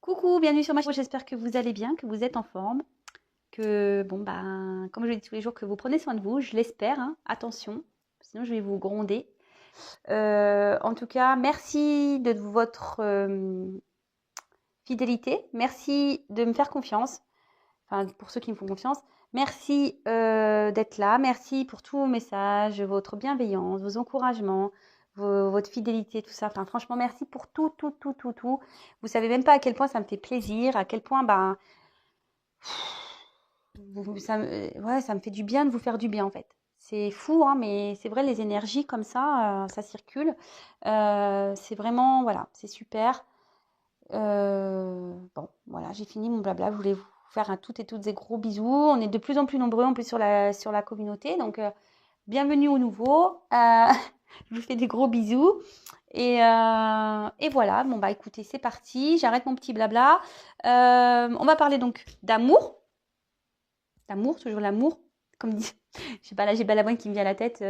Coucou, bienvenue sur ma chaîne. J'espère que vous allez bien, que vous êtes en forme, que, comme je le dis tous les jours, que vous prenez soin de vous. Je l'espère, hein. Attention, sinon je vais vous gronder. En tout cas, merci de votre fidélité. Merci de me faire confiance. Enfin, pour ceux qui me font confiance. Merci d'être là. Merci pour tous vos messages, votre bienveillance, vos encouragements, votre fidélité, tout ça. Enfin, franchement, merci pour tout, tout, tout, tout, tout. Vous savez même pas à quel point ça me fait plaisir, à quel point, ouais, ça me fait du bien de vous faire du bien, en fait. C'est fou, hein, mais c'est vrai, les énergies comme ça circule. C'est vraiment, voilà, c'est super. Bon, voilà, j'ai fini mon blabla. Je voulais vous faire un toutes et toutes des gros bisous. On est de plus en plus nombreux en plus sur la communauté. Donc, bienvenue aux nouveaux. Je vous fais des gros bisous. Et voilà, bon bah écoutez, c'est parti. J'arrête mon petit blabla. On va parler donc d'amour. L'amour, toujours l'amour. Comme dit, je sais pas, là j'ai Balavoine qui me vient à la tête.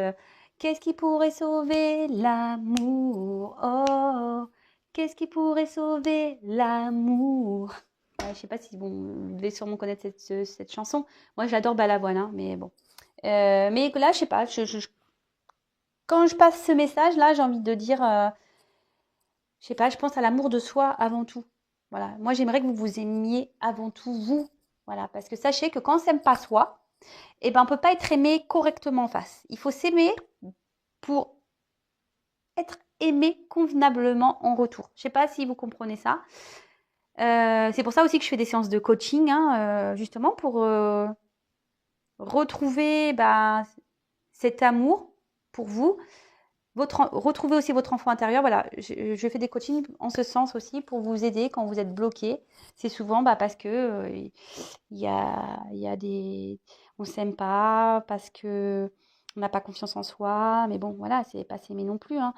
Qu'est-ce qui pourrait sauver l'amour? Oh, qu'est-ce qui pourrait sauver l'amour? Je sais pas si vous devez sûrement connaître cette chanson. Moi j'adore Balavoine, hein, mais bon. Mais là, je sais pas, quand je passe ce message, là, j'ai envie de dire, je sais pas, je pense à l'amour de soi avant tout. Voilà, moi j'aimerais que vous vous aimiez avant tout vous. Voilà, parce que sachez que quand on s'aime pas soi, eh ben, on peut pas être aimé correctement en face. Il faut s'aimer pour être aimé convenablement en retour. Je sais pas si vous comprenez ça. C'est pour ça aussi que je fais des séances de coaching, hein, justement pour retrouver cet amour pour vous. Retrouver aussi votre enfant intérieur. Voilà, je fais des coachings en ce sens aussi pour vous aider quand vous êtes bloqué. C'est souvent parce que il y a des, on s'aime pas, parce que on n'a pas confiance en soi. Mais bon, voilà, c'est pas s'aimer non plus, hein.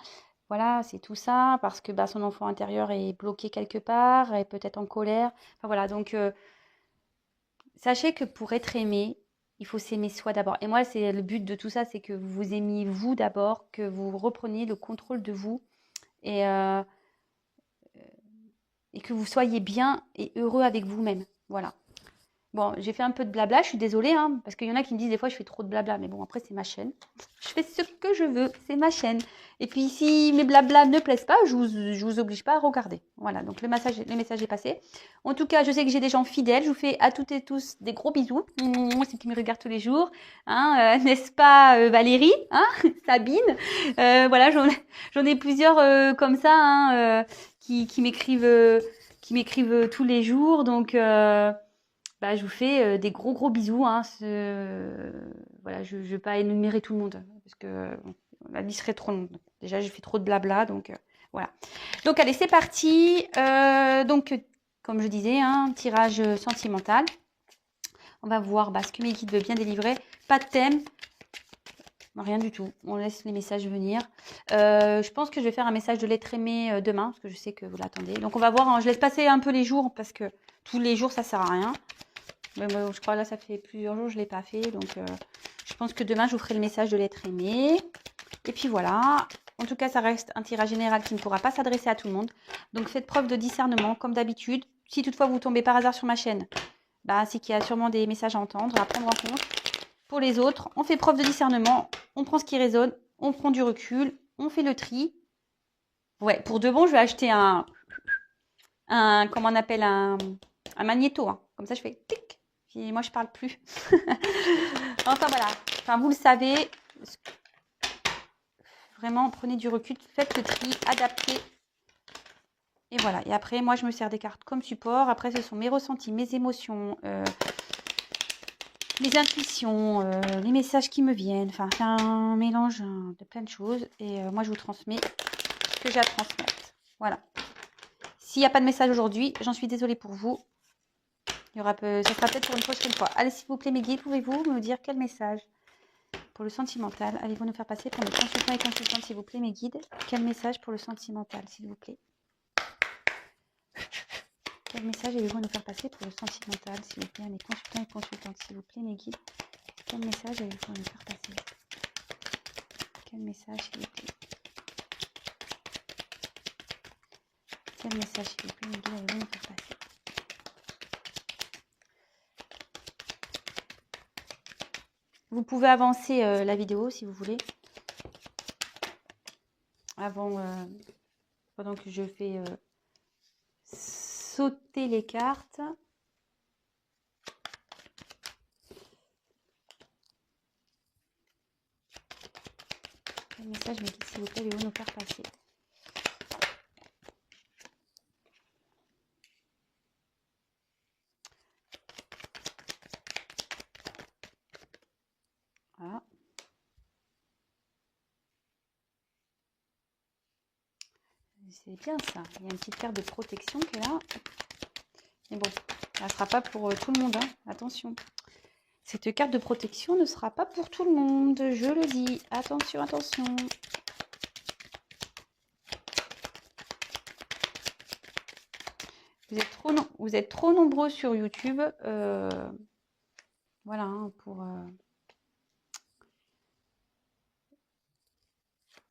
Voilà, c'est tout ça parce que son enfant intérieur est bloqué quelque part, est peut-être en colère. Enfin voilà, donc sachez que pour être aimé, il faut s'aimer soi d'abord. Et moi, c'est le but de tout ça, c'est que vous vous aimiez vous d'abord, que vous repreniez le contrôle de vous et, euh, et que vous soyez bien et heureux avec vous-même. Voilà. Bon, j'ai fait un peu de blabla, je suis désolée, hein, parce qu'il y en a qui me disent des fois je fais trop de blabla, mais bon, après c'est ma chaîne. Je fais ce que je veux, c'est ma chaîne. Et puis si mes blabla ne plaisent pas, je vous oblige pas à regarder. Voilà, donc le message est passé. En tout cas, je sais que j'ai des gens fidèles, je vous fais à toutes et tous des gros bisous. C'est qui me regardent tous les jours, hein, n'est-ce pas Valérie, hein, Sabine, voilà, j'en ai plusieurs comme ça, hein, qui m'écrivent tous les jours, donc je vous fais des gros gros bisous, hein. Voilà, je ne vais pas énumérer tout le monde parce que la liste serait trop longue. Déjà, j'ai fait trop de blabla, donc voilà. Donc allez, c'est parti. Comme je disais, hein, tirage sentimental. On va voir ce que mes guides veulent bien délivrer. Pas de thème, rien du tout. On laisse les messages venir. Je pense que je vais faire un message de l'être aimé demain parce que je sais que vous l'attendez. Donc on va voir, hein. Je laisse passer un peu les jours parce que tous les jours ça sert à rien. Mais moi, je crois là, ça fait plusieurs jours que je ne l'ai pas fait. Donc, je pense que demain, je vous ferai le message de l'être aimé. Et puis voilà. En tout cas, ça reste un tirage général qui ne pourra pas s'adresser à tout le monde. Donc, faites preuve de discernement, comme d'habitude. Si toutefois vous tombez par hasard sur ma chaîne, c'est qu'il y a sûrement des messages à entendre, à prendre en compte. Pour les autres, on fait preuve de discernement. On prend ce qui résonne. On prend du recul. On fait le tri. Ouais, pour de bon, je vais acheter comment on appelle, un magnéto, hein. Comme ça, je fais tic. Puis moi, je parle plus. Enfin, voilà. Enfin, vous le savez. Vraiment, prenez du recul, faites le tri, adaptez. Et voilà. Et après, moi, je me sers des cartes comme support. Après, ce sont mes ressentis, mes émotions, mes intuitions, les messages qui me viennent. Enfin, c'est un mélange de plein de choses. Et moi, je vous transmets ce que j'ai à transmettre. Voilà. S'il n'y a pas de message aujourd'hui, j'en suis désolée pour vous. Ça sera peut-être pour une prochaine fois. Allez, s'il vous plaît, mes guides, pouvez-vous me dire quel message pour le sentimental allez-vous nous faire passer pour nos consultants et consultantes, s'il vous plaît, mes guides? Quel message pour le sentimental, s'il vous plaît? Quel message allez-vous nous faire passer pour le sentimental, s'il vous plaît, à mes consultants et consultantes, s'il vous plaît, mes guides? Quel message allez-vous nous faire passer? Quel message, s'il vous plaît? Quel message s'il vous plaît, me guide avec vous, me faire passer. Vous pouvez avancer la vidéo si vous voulez. Avant, pendant que je fais sauter les cartes. Quel message me guide s'il vous plaît, allez-vous nous faire passer. Voilà. C'est bien ça. Il y a une petite carte de protection qui est là. Mais bon, elle ne sera pas pour tout le monde. Hein. Attention. Cette carte de protection ne sera pas pour tout le monde. Je le dis. Attention, attention. Vous êtes trop nombreux sur YouTube. Voilà, hein, pour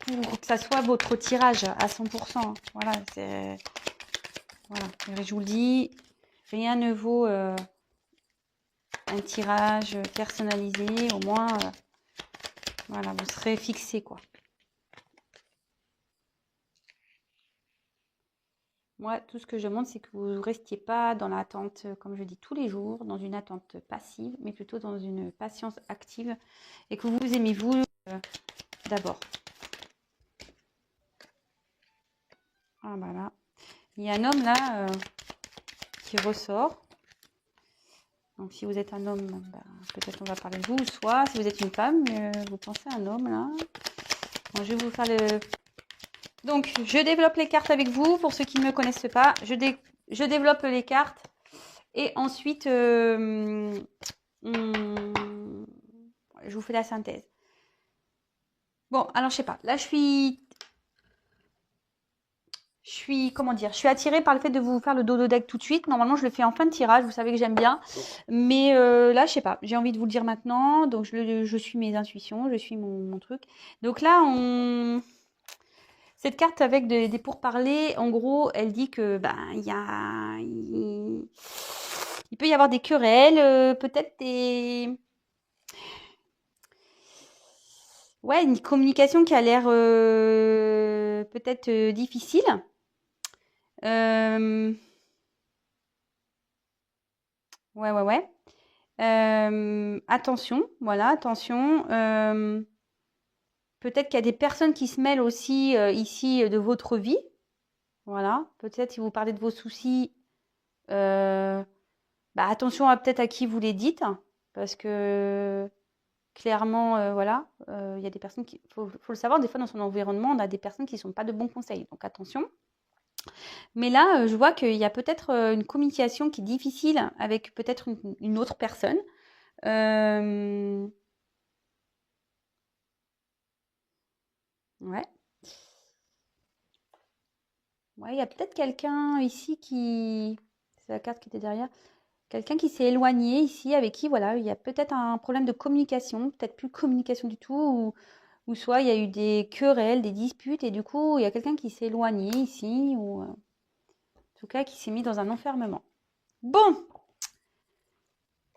que ça soit votre tirage à 100%. Voilà, c'est... Voilà, je vous le dis, rien ne vaut un tirage personnalisé. Au moins, voilà, vous serez fixé, quoi. Moi, tout ce que je demande, c'est que vous ne restiez pas dans l'attente, comme je dis tous les jours, dans une attente passive, mais plutôt dans une patience active et que vous aimez vous d'abord. Ah, voilà. Il y a un homme là qui ressort. Donc, si vous êtes un homme, bah, peut-être on va parler de vous, soit si vous êtes une femme, vous pensez à un homme là. Bon, je vais vous faire le... Donc, je développe les cartes avec vous. Pour ceux qui ne me connaissent pas, je développe les cartes. Et ensuite, je vous fais la synthèse. Bon, alors, je sais pas. Là, je suis, comment dire, je suis attirée par le fait de vous faire le dodo deck tout de suite. Normalement, je le fais en fin de tirage. Vous savez que j'aime bien. Mais là, je sais pas. J'ai envie de vous le dire maintenant. Donc, je suis mes intuitions. Je suis mon truc. Donc là, cette carte avec des pourparlers, en gros, elle dit que il peut y avoir des querelles, peut-être une communication qui a l'air peut-être difficile. Ouais. Attention, voilà, attention. Peut-être qu'il y a des personnes qui se mêlent aussi ici de votre vie. Voilà, peut-être si vous parlez de vos soucis, attention peut-être à qui vous les dites, parce que clairement, voilà, il y a des personnes qui, faut le savoir, des fois dans son environnement, on a des personnes qui ne sont pas de bons conseils, donc attention. Mais là, je vois qu'il y a peut-être une communication qui est difficile avec peut-être une autre personne. Ouais. Ouais, il y a peut-être quelqu'un ici qui... C'est la carte qui était derrière. Quelqu'un qui s'est éloigné ici, avec qui, voilà, il y a peut-être un problème de communication, peut-être plus de communication du tout, ou soit il y a eu des querelles, des disputes, et du coup, il y a quelqu'un qui s'est éloigné ici, ou en tout cas, qui s'est mis dans un enfermement. Bon!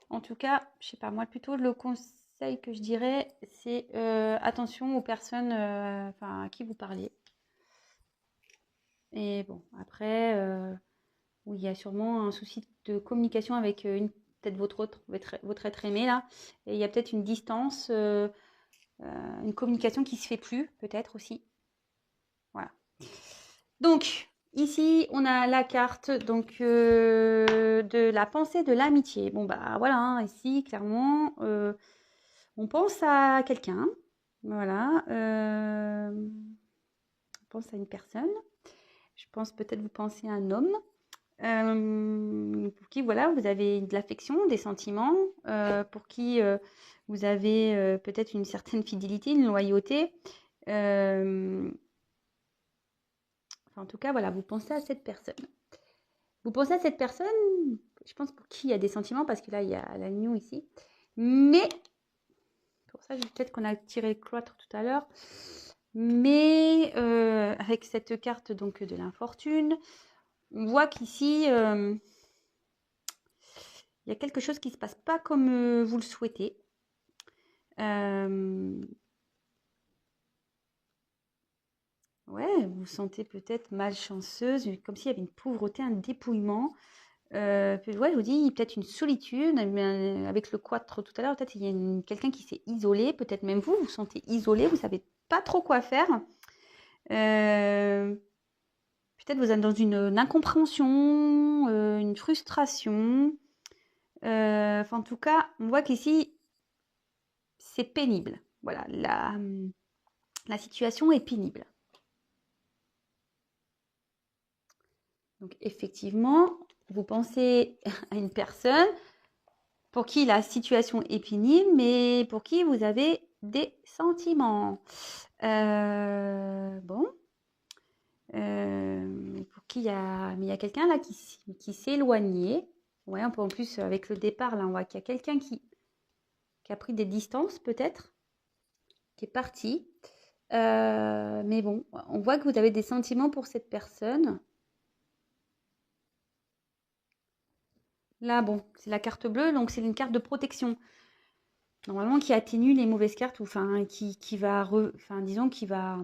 En tout cas, je sais pas, moi, plutôt le conseil que je dirais, c'est attention aux personnes à qui vous parlez. Et bon, après... où il y a sûrement un souci de communication avec peut-être votre être aimé là. Et il y a peut-être une distance, une communication qui se fait plus, peut-être aussi. Voilà. Donc, ici, on a la carte donc, de la pensée de l'amitié. Bon, bah voilà, hein, ici, clairement, on pense à quelqu'un. Voilà. On pense à une personne. Je pense peut-être vous pensez à un homme. Pour qui voilà, vous avez de l'affection, des sentiments, pour qui vous avez peut-être une certaine fidélité, une loyauté. En tout cas, voilà, vous pensez à cette personne. Vous pensez à cette personne, je pense pour qui il y a des sentiments, parce que là, il y a la New ici. Mais, pour ça, peut-être qu'on a tiré le cloître tout à l'heure. Mais avec cette carte donc de l'infortune, on voit qu'ici, il y a quelque chose qui ne se passe pas comme vous le souhaitez. Ouais, vous vous sentez peut-être malchanceuse, comme s'il y avait une pauvreté, un dépouillement. Puis ouais, je vous dis, peut-être une solitude, mais avec le quattro tout à l'heure, peut-être il y a quelqu'un qui s'est isolé, peut-être même vous vous sentez isolé, vous savez pas trop quoi faire. Peut-être vous êtes dans une incompréhension, une frustration. Enfin, en tout cas, on voit qu'ici, c'est pénible. Voilà, la situation est pénible. Donc, effectivement, vous pensez à une personne pour qui la situation est pénible, mais pour qui vous avez des sentiments. Bon. Pour qui il y a quelqu'un là qui s'est éloigné. Ouais, en plus, avec le départ, là, on voit qu'il y a quelqu'un qui a pris des distances, peut-être, qui est parti. Mais bon, on voit que vous avez des sentiments pour cette personne. Là, bon, c'est la carte bleue, donc c'est une carte de protection. Normalement, qui atténue les mauvaises cartes, ou enfin, qui va, disons, qui va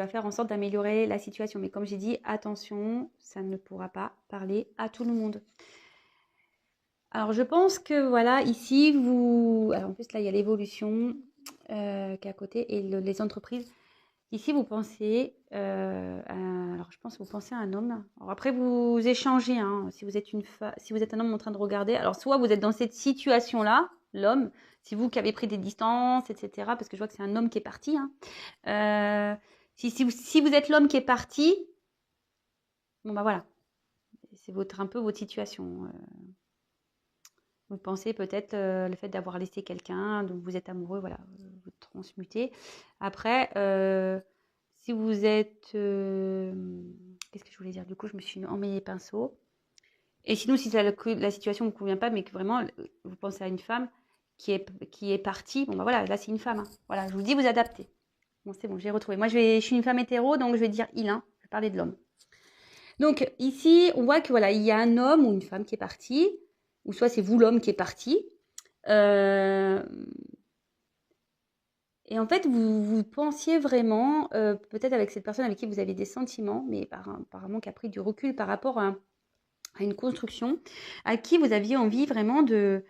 faire en sorte d'améliorer la situation. Mais comme j'ai dit, attention, ça ne pourra pas parler à tout le monde. Alors, je pense que voilà, ici, alors, en plus, là, il y a l'évolution qui est à côté et les entreprises. Ici, vous pensez, alors je pense que vous pensez à un homme. Alors après, vous échangez, hein, si vous êtes si vous êtes un homme en train de regarder. Alors soit vous êtes dans cette situation-là, l'homme, c'est vous qui avez pris des distances, etc. Parce que je vois que c'est un homme qui est parti. Hein. Si vous êtes l'homme qui est parti, bon bah voilà, c'est un peu votre situation. Vous pensez peut-être le fait d'avoir laissé quelqu'un, donc vous êtes amoureux, voilà, vous transmutez. Après, si vous êtes... qu'est-ce que je voulais dire? Du coup, je me suis emmêlé les pinceaux. Et sinon, si la situation ne vous convient pas, mais que vraiment, vous pensez à une femme qui est partie, bon, bah voilà, là, c'est une femme. Hein. Voilà, je vous dis, vous adaptez. Bon, c'est bon, j'ai retrouvé. Moi, je suis une femme hétéro, donc je vais dire il, hein. Je vais parler de l'homme. Donc, ici, on voit que voilà, il y a un homme ou une femme qui est parti, ou soit c'est vous l'homme qui est parti. Et en fait, vous pensiez vraiment, peut-être avec cette personne avec qui vous avez des sentiments, mais apparemment qui a pris du recul par rapport à une construction, à qui vous aviez envie vraiment de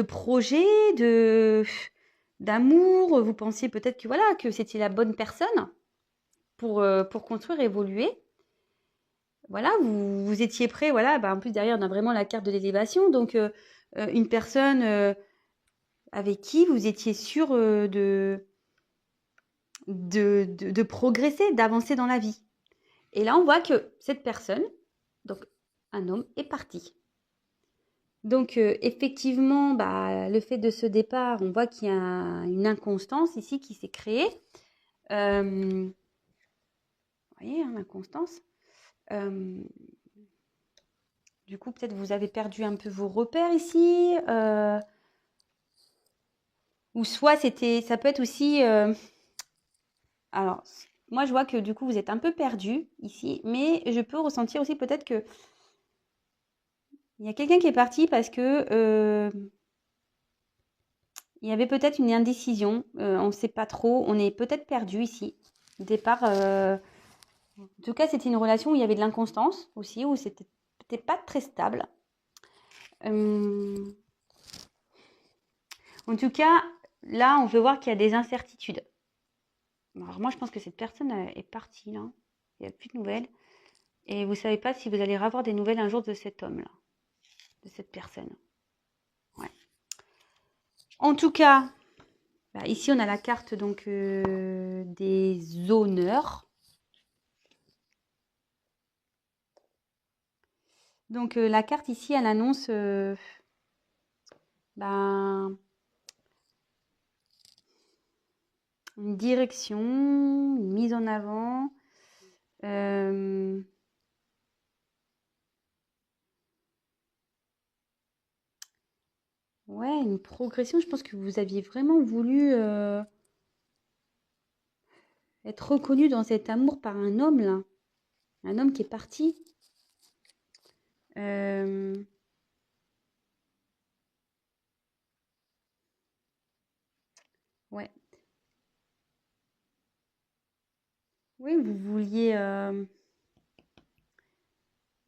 projets, d'amour. Vous pensiez peut-être que voilà, que c'était la bonne personne pour construire, évoluer. Voilà, vous étiez prêt, voilà. Bah, en plus, derrière, on a vraiment la carte de l'élévation. Donc, une personne avec qui vous étiez sûr de progresser, d'avancer dans la vie. Et là, on voit que cette personne, donc un homme, est parti. Donc, effectivement, bah, le fait de ce départ, on voit qu'il y a une inconstance ici qui s'est créée. Vous voyez, hein, l'inconstance. Du coup, peut-être vous avez perdu un peu vos repères ici. Ou soit ça peut être aussi... alors, moi, je vois que du coup, vous êtes un peu perdu ici, mais je peux ressentir aussi peut-être que il y a quelqu'un qui est parti parce que il y avait peut-être une indécision. On ne sait pas trop. On est peut-être perdu ici. Au départ, en tout cas, c'était une relation où il y avait de l'inconstance aussi, où c'était peut-être pas très stable. En tout cas, là, on peut voir qu'il y a des incertitudes. Alors moi, je pense que cette personne est partie là. Il n'y a plus de nouvelles. Et vous ne savez pas si vous allez avoir des nouvelles un jour de cet homme-là, de cette personne. Ouais. En tout cas, bah, ici, on a la carte donc des honneurs. Donc, la carte ici, elle annonce ben, une direction, une mise en avant. Ouais, une progression. Je pense que vous aviez vraiment voulu être reconnu dans cet amour par un homme, là. Un homme qui est parti. Ouais. Oui, vous vouliez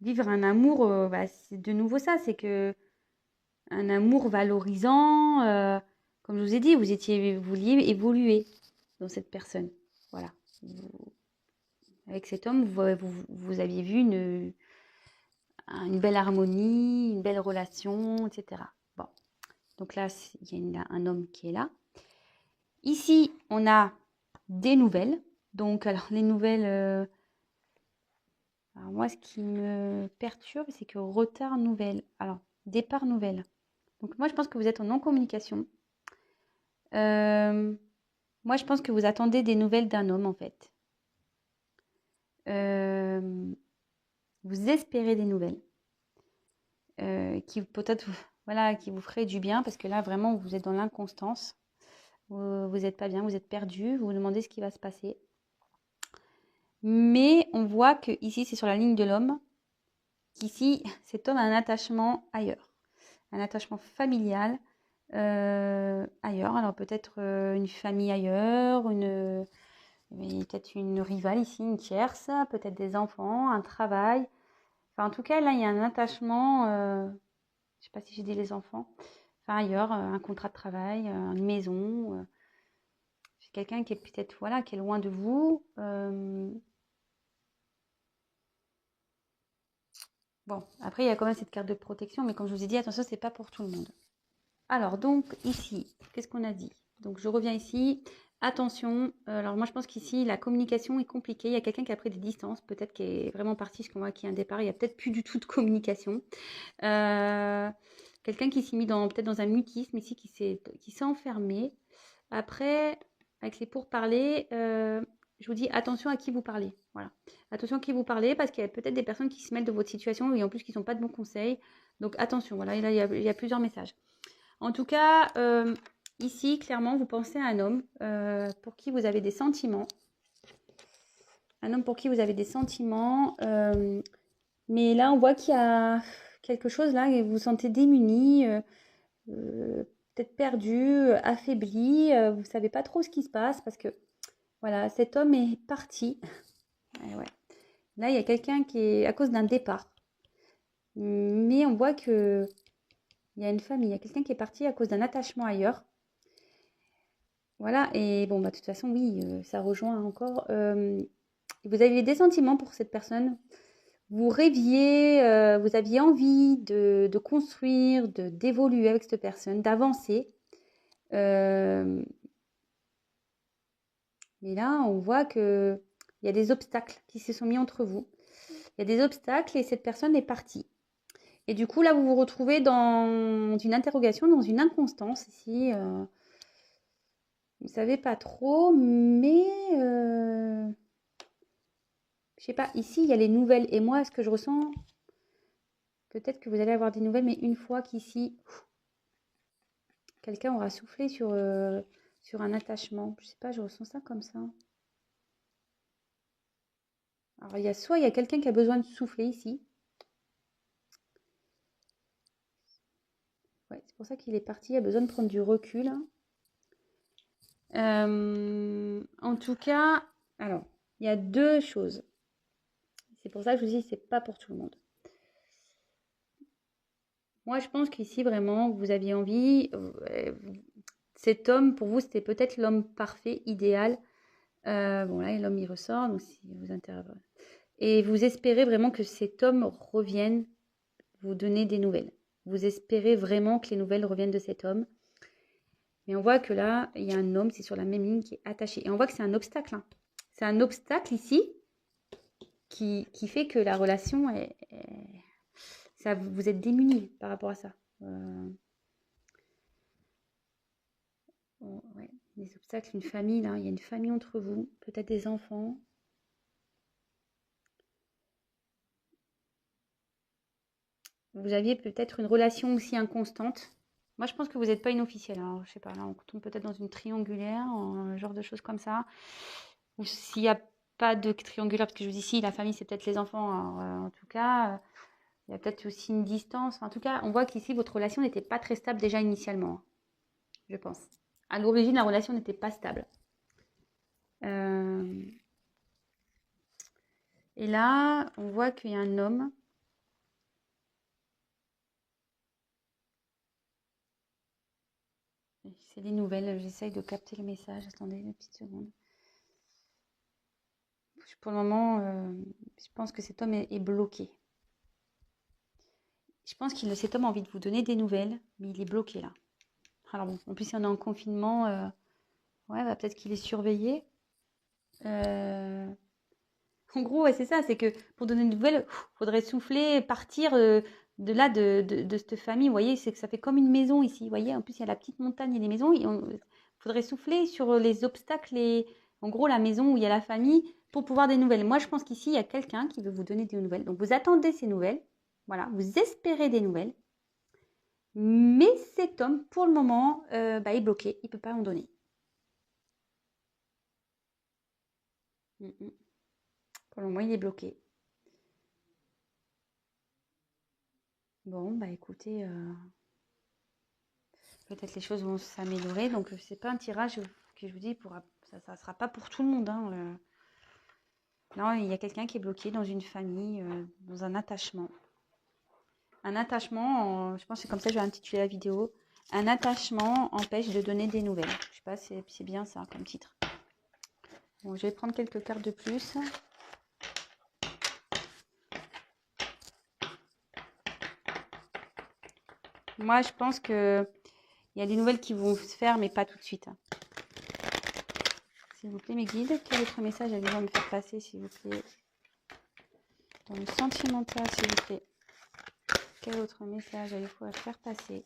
vivre un amour, bah, c'est de nouveau ça, c'est que un amour valorisant, comme je vous ai dit, vous vouliez évoluer dans cette personne. Voilà. Avec cet homme, vous aviez vu une belle harmonie, une belle relation, etc. Bon, donc là, il y a un homme qui est là. Ici, on a des nouvelles. Donc, alors, les nouvelles... alors, moi, ce qui me perturbe, c'est que retard nouvelle. Alors, départ nouvelle. Donc, moi, je pense que vous êtes en non-communication. Moi, je pense que vous attendez des nouvelles d'un homme, en fait. Vous espérez des nouvelles qui peut-être voilà, qui vous feraient du bien parce que là, vraiment, vous êtes dans l'inconstance. Vous n'êtes pas bien, vous êtes perdu, vous vous demandez ce qui va se passer. Mais on voit que ici, c'est sur la ligne de l'homme, qu'ici, cet homme a un attachement ailleurs, un attachement familial ailleurs. Alors peut-être une famille ailleurs, peut-être une rivale ici, une tierce, peut-être des enfants, un travail. Enfin, en tout cas, là, il y a un attachement, je ne sais pas si j'ai dit les enfants, enfin ailleurs, un contrat de travail, une maison. C'est quelqu'un qui est peut-être, voilà, qui est loin de vous. Bon, après, il y a quand même cette carte de protection, mais comme je vous ai dit, attention, c'est pas pour tout le monde. Alors, donc, ici, qu'est-ce qu'on a dit? Donc, je reviens ici. Attention, alors moi, je pense qu'ici, la communication est compliquée. Il y a quelqu'un qui a pris des distances, peut-être qui est vraiment parti, parce qu'on voit qu'il y a un départ. Il n'y a peut-être plus du tout de communication. Quelqu'un qui s'est mis peut-être dans un mutisme ici, qui s'est enfermé. Après, avec les pourparlers, je vous dis attention à qui vous parlez. Voilà. Attention à qui vous parlez parce qu'il y a peut-être des personnes qui se mêlent de votre situation et en plus qui ne sont pas de bons conseils. Donc attention, voilà, là, il y a plusieurs messages. En tout cas, ici, clairement, vous pensez à un homme pour qui vous avez des sentiments. Un homme pour qui vous avez des sentiments. Mais là, on voit qu'il y a quelque chose là et vous vous sentez démuni. Peut-être perdu, affaibli, vous ne savez pas trop ce qui se passe parce que voilà, cet homme est parti. Et ouais. Là, il y a quelqu'un qui est à cause d'un départ. Mais on voit que il y a une famille, il y a quelqu'un qui est parti à cause d'un attachement ailleurs. Voilà, et bon, bah, de toute façon, oui, ça rejoint encore. Vous aviez des sentiments pour cette personne. Vous rêviez, vous aviez envie de construire, d'évoluer avec cette personne, d'avancer. Mais là, on voit qu'il y a des obstacles qui se sont mis entre vous. Il y a des obstacles et cette personne est partie. Et du coup, là, vous vous retrouvez dans une interrogation, dans une inconstance ici. Vous ne savez pas trop, mais je sais pas. Ici, il y a les nouvelles. Et moi, ce que je ressens, peut-être que vous allez avoir des nouvelles, mais une fois qu'ici, quelqu'un aura soufflé sur un attachement. Je sais pas, je ressens ça comme ça. Alors, il y a quelqu'un qui a besoin de souffler ici. Ouais, c'est pour ça qu'il est parti. Il a besoin de prendre du recul. En tout cas, alors, il y a deux choses. C'est pour ça que je vous dis, c'est pas pour tout le monde. Moi, je pense qu'ici, vraiment, vous aviez envie. Cet homme, pour vous, c'était peut-être l'homme parfait, idéal. Bon, là, l'homme, il ressort, donc si vous intéressez. Et vous espérez vraiment que cet homme revienne vous donner des nouvelles. Vous espérez vraiment que les nouvelles reviennent de cet homme. Mais on voit que là, il y a un homme, c'est sur la même ligne, qui est attaché. Et on voit que c'est un obstacle. Hein. C'est un obstacle ici qui fait que la relation ça, vous êtes démunis par rapport à ça. Ouais, des obstacles, une famille, là, il y a une famille entre vous, peut-être des enfants. Vous aviez peut-être une relation aussi inconstante. Moi, je pense que vous n'êtes pas une officielle. Alors, je sais pas, là, on tombe peut-être dans une triangulaire, un genre de choses comme ça. Ou s'il y a pas de triangulaire, parce que je vous dis ici, la famille, c'est peut-être les enfants. Alors, en tout cas, il y a peut-être aussi une distance. Enfin, en tout cas, on voit qu'ici, votre relation n'était pas très stable déjà initialement, hein, je pense. À l'origine, la relation n'était pas stable. Et là, on voit qu'il y a un homme. C'est des nouvelles. J'essaye de capter le message. Attendez une petite seconde. Pour le moment, je pense que cet homme est bloqué. Je pense que cet homme a envie de vous donner des nouvelles, mais il est bloqué là. Alors bon, en plus, si on est en confinement, ouais, bah, peut-être qu'il est surveillé. En gros, ouais, c'est ça, c'est que pour donner des nouvelles, il faudrait souffler, partir de là, de cette famille. Vous voyez, c'est que ça fait comme une maison ici. Vous voyez, en plus, il y a la petite montagne et les maisons. Il faudrait souffler sur les obstacles et en gros, la maison où il y a la famille pour pouvoir des nouvelles. Moi, je pense qu'ici, il y a quelqu'un qui veut vous donner des nouvelles. Donc, vous attendez ces nouvelles. Voilà, vous espérez des nouvelles. Mais cet homme, pour le moment, est bloqué. Il ne peut pas en donner. Pour le moment, il est bloqué. Bon, bah écoutez, peut-être les choses vont s'améliorer. Donc, c'est pas un tirage que je vous dis, ça ne sera pas pour tout le monde. Hein, Non, il y a quelqu'un qui est bloqué dans une famille, dans un attachement. Un attachement, je pense que c'est comme ça que je vais intituler la vidéo. Un attachement empêche de donner des nouvelles. Je sais pas, c'est bien ça comme titre. Bon, je vais prendre quelques cartes de plus. Moi, je pense que il y a des nouvelles qui vont se faire, mais pas tout de suite. S'il vous plaît, mes guides, quel autre message allez-vous me faire passer, s'il vous plaît? Dans le sentimental, s'il vous plaît. Quel autre message allez-vous faire passer?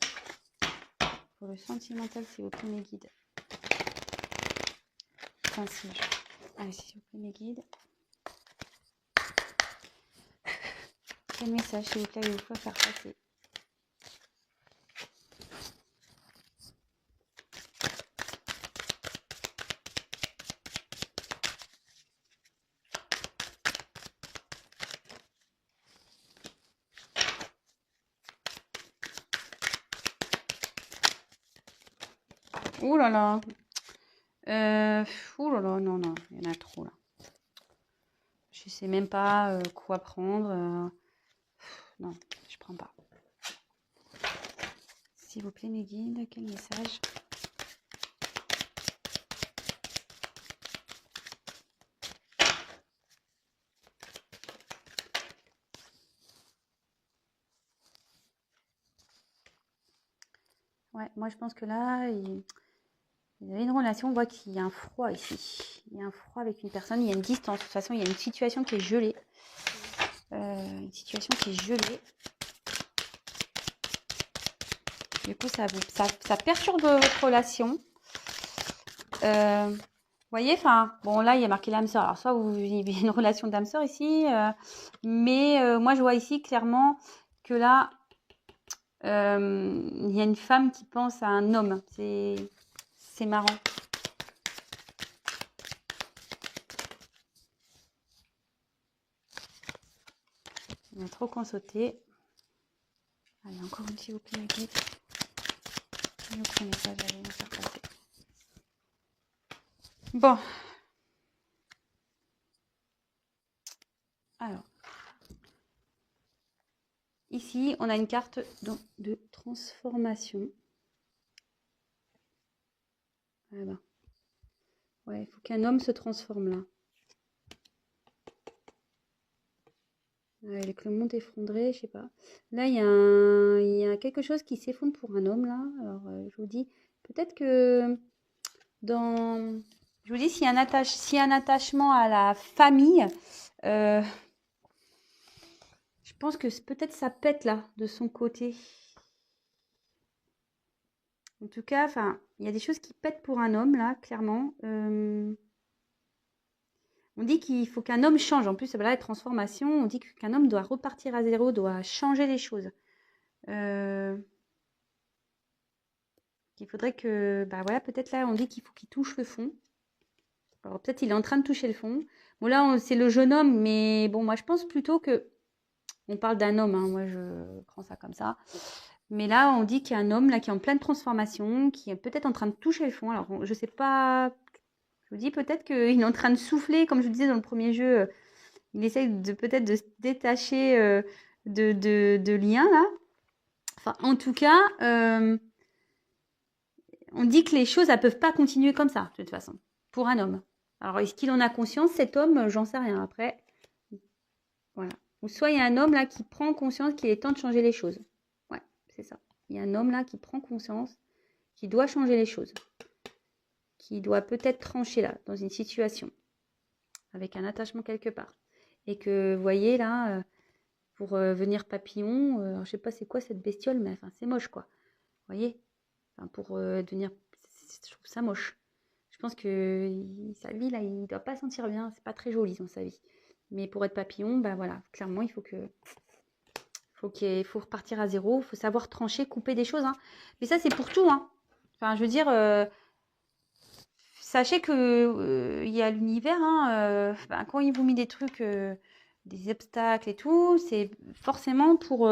Pour le sentimental, s'il vous plaît, mes guides. Ainsi. Allez, s'il vous plaît, mes guides. Quel message, s'il vous plaît, allez-vous faire passer? Ouh là là. Ouh là là, non, non, il y en a trop là. Je sais même pas quoi prendre. Non, je prends pas. S'il vous plaît, mes guides, quel message? Ouais, moi je pense que là, il y avait une relation, on voit qu'il y a un froid ici. Il y a un froid avec une personne, il y a une distance. De toute façon, il y a une situation qui est gelée. Une situation qui est gelée. Du coup, ça perturbe votre relation. Vous voyez, enfin, bon, là, il y a marqué l'âme sœur. Alors, soit vous vivez une relation d'âme sœur ici, mais moi, je vois ici clairement que là, il y a une femme qui pense à un homme. C'est marrant. On a trop qu'on sauter. Allez, encore une, s'il vous plaît, mes guides. Un autre message, allez, nous faire passer. Bon. Alors. Ici, on a une carte de transformation. Ah ben. Ouais, il faut qu'un homme se transforme là. Avec le monde effondré, je sais pas. Là, il y a quelque chose qui s'effondre pour un homme là. Alors, je vous dis, peut-être que dans... Je vous dis, s'il y a un attachement à la famille, je pense que peut-être ça pète là, de son côté. En tout cas, enfin, il y a des choses qui pètent pour un homme là, clairement. On dit qu'il faut qu'un homme change. En plus, voilà, la transformation, on dit qu'un homme doit repartir à zéro, doit changer les choses. Il faudrait que, bah voilà, peut-être là, on dit qu'il faut qu'il touche le fond. Alors peut-être il est en train de toucher le fond. Bon, là, c'est le jeune homme, mais bon, moi, je pense plutôt que... On parle d'un homme, hein, moi, je prends ça comme ça. Mais là, on dit qu'il y a un homme là qui est en pleine transformation, qui est peut-être en train de toucher le fond. Alors, je sais pas... Je vous dis peut-être qu'il est en train de souffler, comme je vous disais dans le premier jeu. Il essaye peut-être de se détacher de liens, là. Enfin, en tout cas, on dit que les choses, elles peuvent pas continuer comme ça, de toute façon, pour un homme. Alors, est-ce qu'il en a conscience, cet homme? J'en sais rien. Après, voilà. Ou soit il y a un homme là qui prend conscience qu'il est temps de changer les choses. Ouais, c'est ça. Il y a un homme là qui prend conscience qu'il doit changer les choses. Qui doit peut-être trancher là, dans une situation, avec un attachement quelque part. Et que, vous voyez là, pour venir papillon, alors, je sais pas c'est quoi cette bestiole, mais enfin, c'est moche quoi. Vous voyez, enfin, pour devenir... Je trouve ça moche. Je pense que sa vie, là, il doit pas sentir bien. C'est pas très joli dans sa vie. Mais pour être papillon, ben voilà, clairement, il faut faut repartir à zéro. Il faut savoir trancher, couper des choses. Hein. Mais ça, c'est pour tout. Hein. Enfin, je veux dire, sachez que il y a l'univers. Hein, ben, quand il vous met des trucs, des obstacles et tout, c'est forcément pour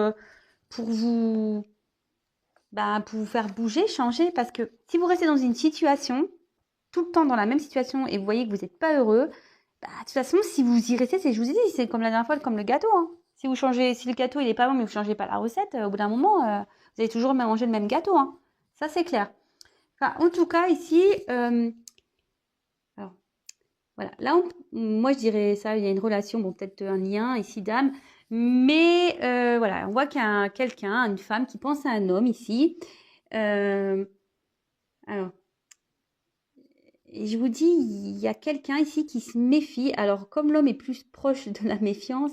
vous... Ben, pour vous faire bouger, changer. Parce que si vous restez dans une situation, tout le temps dans la même situation et vous voyez que vous n'êtes pas heureux, bah, de toute façon, si vous y restez, je vous ai dit, c'est comme la dernière fois, comme le gâteau. Hein. Si le gâteau il est pas bon, mais vous changez pas la recette, au bout d'un moment, vous allez toujours manger le même gâteau. Hein. Ça, c'est clair. Enfin, en tout cas, ici, alors, voilà. Là, moi, je dirais ça, il y a une relation, bon, peut-être un lien ici d'âme, mais voilà, on voit qu'il y a quelqu'un, une femme qui pense à un homme ici. Alors, et je vous dis, il y a quelqu'un ici qui se méfie. Alors, comme l'homme est plus proche de la méfiance,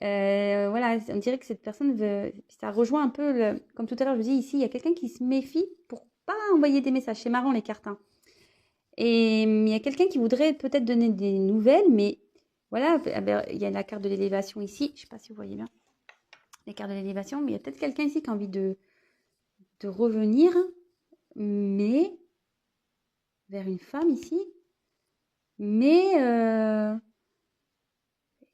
voilà, on dirait que cette personne veut... Ça rejoint un peu, comme tout à l'heure, je vous dis, ici, il y a quelqu'un qui se méfie pour pas envoyer des messages. C'est marrant, les cartes. Hein. Et il y a quelqu'un qui voudrait peut-être donner des nouvelles, mais voilà, il y a la carte de l'élévation ici. Je ne sais pas si vous voyez bien les cartes de l'élévation, mais il y a peut-être quelqu'un ici qui a envie de revenir, mais vers une femme ici. Mais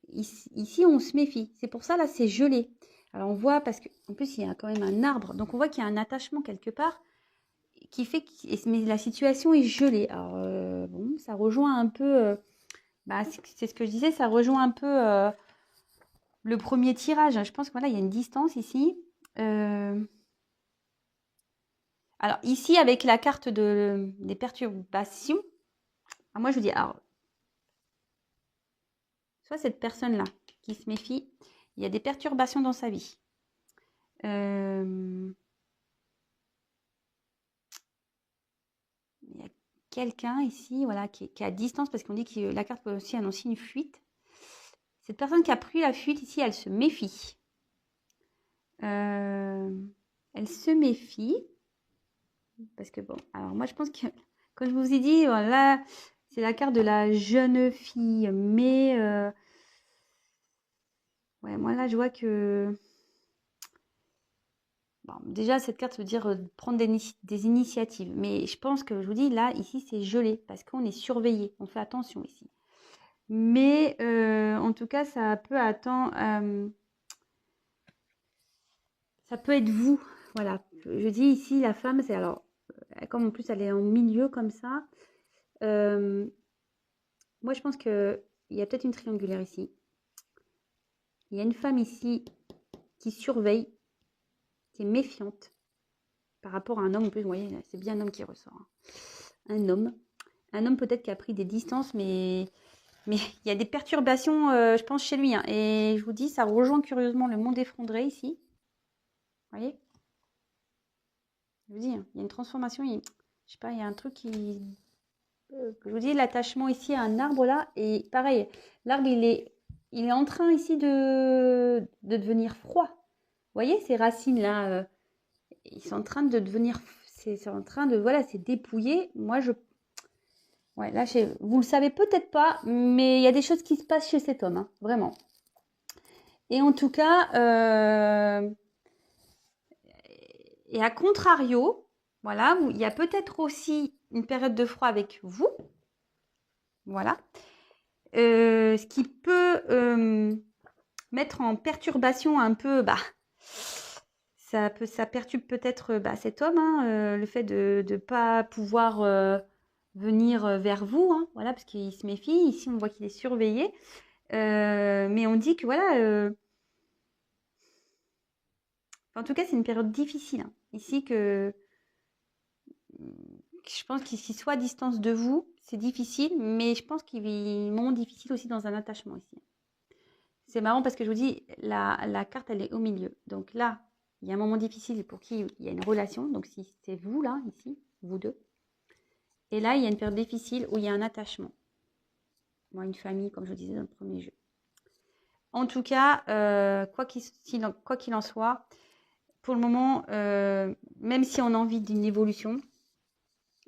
ici, on se méfie. C'est pour ça, là, c'est gelé. Alors, on voit, parce qu'en plus, il y a quand même un arbre. Donc, on voit qu'il y a un attachement quelque part qui fait que mais la situation est gelée. Alors, bon, ça rejoint un peu... bah, c'est ce que je disais, ça rejoint un peu le premier tirage. Je pense que voilà, il y a une distance ici. Alors, ici, avec la carte des perturbations, moi, je vous dis, alors, soit cette personne-là qui se méfie, il y a des perturbations dans sa vie. Il y a quelqu'un ici, voilà, qui est à distance, parce qu'on dit que la carte peut aussi annoncer une fuite. Cette personne qui a pris la fuite ici, elle se méfie. Elle se méfie. Parce que bon, alors moi je pense que, comme je vous ai dit, voilà, c'est la carte de la jeune fille. Mais, ouais, moi là je vois que... Bon, déjà, cette carte veut dire prendre des initiatives. Mais je pense que, je vous dis, là, ici, c'est gelé. Parce qu'on est surveillé. On fait attention ici. Mais, en tout cas, ça peut attendre... ça peut être vous. Voilà. Je dis ici, la femme, c'est alors... Comme en plus, elle est en milieu comme ça. Moi, je pense qu'il y a peut-être une triangulaire ici. Il y a une femme ici qui surveille, qui est méfiante par rapport à un homme. En plus, vous voyez, c'est bien un homme qui ressort. Hein. Un homme peut-être qui a pris des distances, mais il y a des perturbations, je pense, chez lui. Hein. Et je vous dis, ça rejoint curieusement le monde effondré ici. Vous voyez? Je vous dis, hein, il y a une transformation. Je sais pas, il y a un truc qui... je vous dis, l'attachement ici à un arbre là. Et pareil, l'arbre, il est en train ici de devenir froid. Vous voyez, ces racines là, ils sont en train de devenir... C'est en train de... Voilà, c'est dépouillé. Moi, ouais, là, vous le savez peut-être pas, mais il y a des choses qui se passent chez cet homme, hein, vraiment. Et en tout cas, et à contrario, voilà, il y a peut-être aussi une période de froid avec vous. Voilà. Ce qui peut mettre en perturbation un peu, ça perturbe peut-être cet homme, hein, le fait de ne pas pouvoir venir vers vous, hein, voilà, parce qu'il se méfie. Ici, on voit qu'il est surveillé. Mais on dit que voilà, en tout cas, c'est une période difficile, hein. Ici, je pense qu'il soit à distance de vous, c'est difficile, mais je pense qu'il vit un moment difficile aussi dans un attachement ici. C'est marrant parce que je vous dis, la carte, elle est au milieu. Donc là, il y a un moment difficile pour qui il y a une relation. Donc si c'est vous, là, ici, vous deux. Et là, il y a une période difficile où il y a un attachement. Moi, une famille, comme je vous disais dans le premier jeu. En tout cas, quoi qu'il en soit, pour le moment, même si on a envie d'une évolution,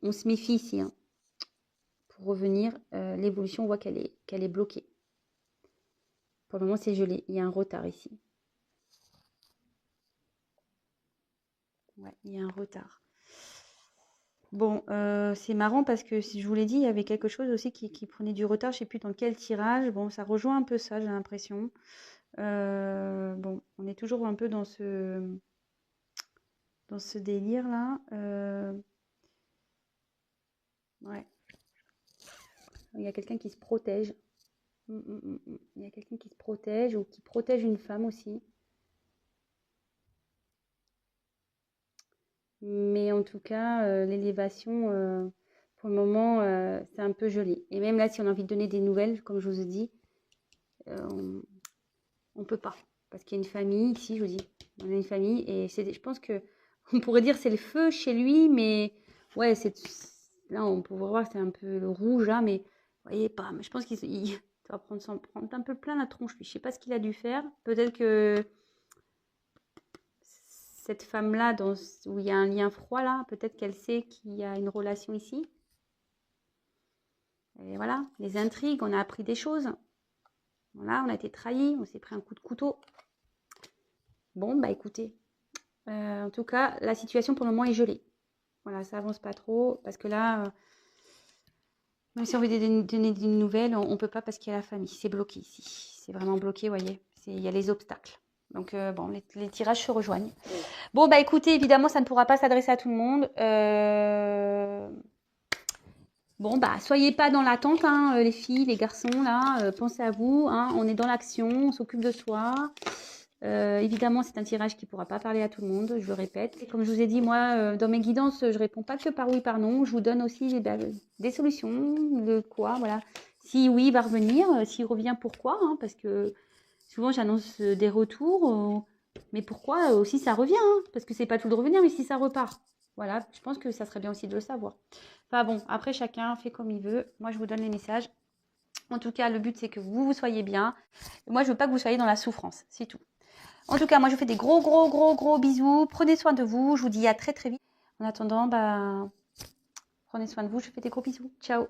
on se méfie ici, hein. Pour revenir, l'évolution, on voit qu'elle est bloquée. Pour le moment, c'est gelé. Il y a un retard ici. Ouais, il y a un retard. Bon, c'est marrant parce que si je vous l'ai dit, il y avait quelque chose aussi qui prenait du retard. Je ne sais plus dans quel tirage. Bon, ça rejoint un peu ça, j'ai l'impression. Bon, on est toujours un peu dans ce délire-là. Ouais. Il y a quelqu'un qui se protège. Il y a quelqu'un qui se protège ou qui protège une femme aussi. Mais en tout cas, l'élévation, pour le moment, c'est un peu gelé. Et même là, si on a envie de donner des nouvelles, comme je vous ai dit, on ne peut pas. Parce qu'il y a une famille ici, je vous dis. On a une famille et je pense que on pourrait dire c'est le feu chez lui, mais ouais, là, on pourrait voir c'est un peu le rouge, là, mais vous voyez pas. Mais je pense qu'il va s'en prendre un peu plein la tronche, lui. Je sais pas ce qu'il a dû faire. Peut-être que cette femme-là, où il y a un lien froid là, peut-être qu'elle sait qu'il y a une relation ici. Et voilà, les intrigues, on a appris des choses. Voilà, on a été trahis, on s'est pris un coup de couteau. Bon, bah écoutez, en tout cas, la situation pour le moment est gelée. Voilà, ça avance pas trop, parce que là, même si on veut donner des nouvelles, on ne peut pas parce qu'il y a la famille. C'est bloqué ici. C'est vraiment bloqué, vous voyez. Il y a les obstacles. Donc, bon, les tirages se rejoignent. Bon, bah écoutez, évidemment, ça ne pourra pas s'adresser à tout le monde. Bon, bah, soyez pas dans l'attente, hein, les filles, les garçons, là. Pensez à vous, hein, on est dans l'action, on s'occupe de soi. Évidemment, c'est un tirage qui ne pourra pas parler à tout le monde, je le répète. Et comme je vous ai dit, moi, dans mes guidances, je ne réponds pas que par oui, par non. Je vous donne aussi des solutions, de quoi, voilà. Si oui, il va revenir. S'il revient, pourquoi, hein, parce que souvent, j'annonce des retours. Mais pourquoi aussi ça revient, hein, parce que c'est pas tout de revenir, mais si ça repart. Voilà, je pense que ça serait bien aussi de le savoir. Enfin bon, après, chacun fait comme il veut. Moi, je vous donne les messages. En tout cas, le but, c'est que vous soyez bien. Moi, je veux pas que vous soyez dans la souffrance, c'est tout. En tout cas, moi, je vous fais des gros bisous. Prenez soin de vous. Je vous dis à très vite. En attendant, prenez soin de vous. Je vous fais des gros bisous. Ciao.